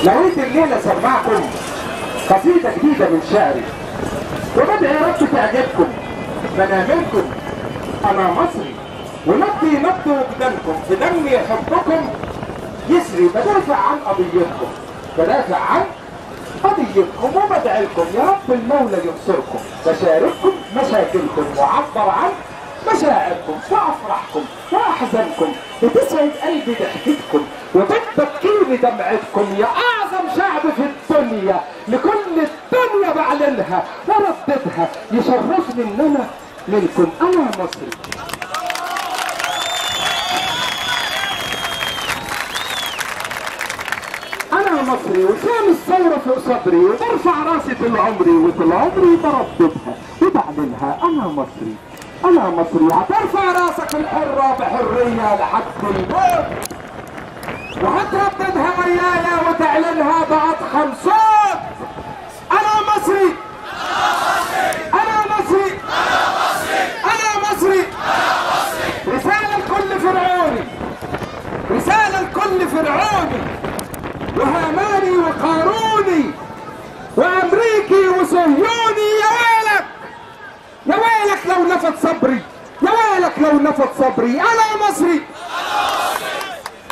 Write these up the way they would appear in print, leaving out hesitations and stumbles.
نويت الليله اسمعكم قصيده جديده من شعري وبدعي يا رب تعجبكم. فانا منكم انا مصري ونبضي نبض وجدانكم، في دمي حبكم يسري. بدافع عن قضيتكم، بدافع عن قضيتكم وبدعي لكم يا رب المولى ينصركم. بشارككم مشاكلكم وعبر عن مشاعركم وافراحكم واحزانكم، بتسعد قلبي ضحكتكم وبتبكيني دمعتكم. يا اعظم شعب في الدنيا لكل الدنيا بعلنها ورددها، يشرفني ان انا منكم انا مصري. انا مصري وسام الثوره فوق صدري، وبرفع راسي طول عمري وطول عمري برددها وبعلنها. انا مصري انا مصري، هترفع راسك الحرة بحرية لحد الموت، وهترددها ويايا وتعلنها بأضخم صوت. انا مصري انا مصري انا مصري. رسالة لكل فرعوني، رسالة لكل فرعوني وهاماني وقاروني وامريكي وصهيوني. يا ويلك يا ويلك لو نفد صبري، يا ويلك لو نفد صبري. انا مصري.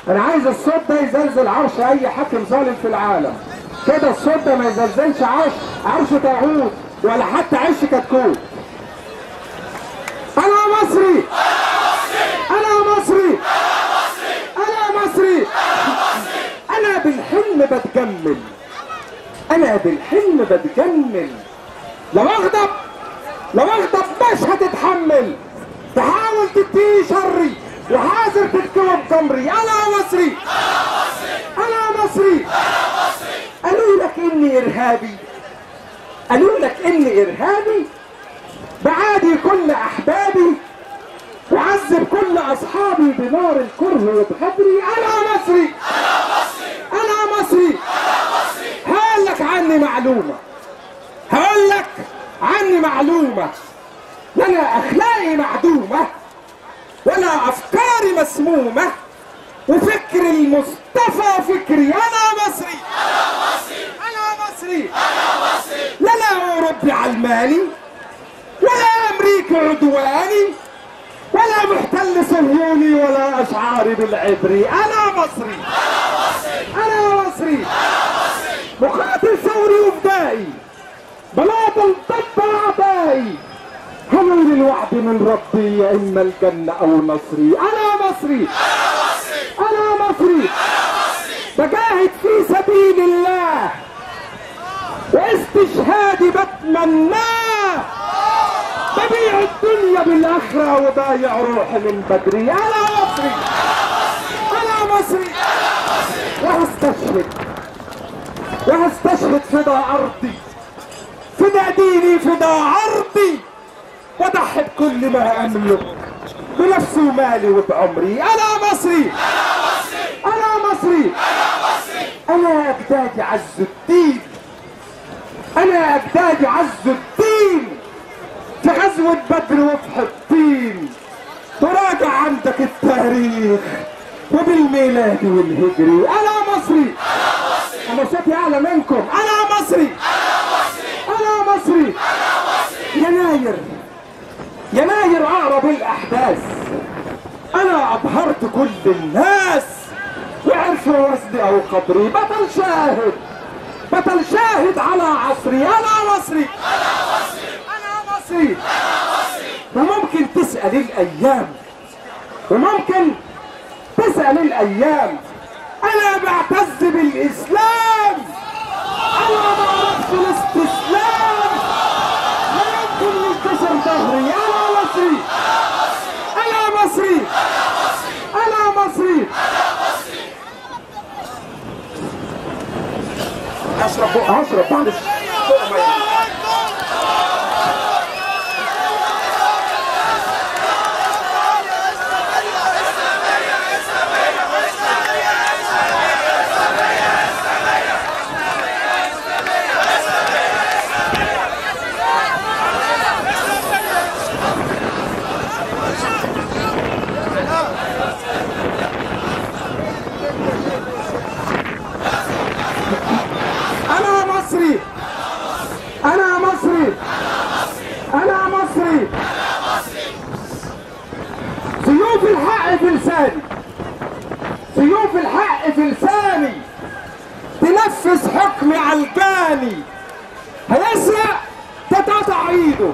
انا عايز الصوت ده يزلزل عرش اي حاكم ظالم في العالم. كده الصوت ده ما يزلزلش عرش طاغوت ولا حتى عش كتكوت. انا مصري انا مصري انا مصري. انا بالحلم بتجمل، انا بالحلم بتجمل. لو اغضب مش هتتحمل، تحاول تديني شري وحاذر تتكوم تمري. انا مصري انا مصري. قالوا لك اني ارهابي، قالوا لك اني ارهابي، بعادي كل احبابي وعذب كل اصحابي بنار الكره وبغدري. انا مصري انا مصري. هقول لك عني معلومه، هقول لك عني معلومه. لا انا اخلاقي معدومه ولا افكاري مسمومه، وفكر المصطفى فكري. انا مصري انا مصري. لا لا اوروبي علماني ولا امريكي عدواني ولا محتل صهيوني ولا اشعاري بالعبري. انا مصري انا مصري. مقاتل ثوري وفدائي بلاطل ضد اعدائي، همل الوعد من ربي يا اما الجنه او نصري. انا مصري انا مصري. بجاهد في سبيل الله واستشهادي بتمناه، ببيع الدنيا بالاخره وبايع روحي من بدري. انا مصري انا مصري. وهستشهد فدا ارضي، فدا ديني، فدا عرضي، واضحي بكل ما املك بنفسي ومالي وبعمري. انا مصري انا مصري. انا اجدادي عز الدين، انا اجدادي عز الدين في غزوة بدر وفي حطين. تراجع عندك التاريخ وبالميلاد والهجري. انا مصري انا صوتي اعلى منكم. انا مصري انا مصري. يناير اقرب الاحداث، انا ابهرت كل الناس وعرفوا وزني او قدري. بطل شاهد على عصري. انا مصري انا مصري. وممكن تسأل الايام انا بعتز بالاسلام، انا ما بعرفش الاستسلام، لا يمكن ينكسر ظهري. انا مصري انا مصري انا مصري. اشرب معلش. مصري. سيوف الحق في لساني، سيوف الحق في لساني تنفذ حكمي على الجاني. هيسرق تتقطع ايده،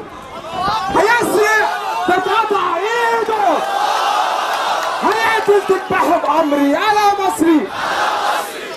هيسرق تتقطع ايده، هيقتل تذبحه بأمري. انا مصري.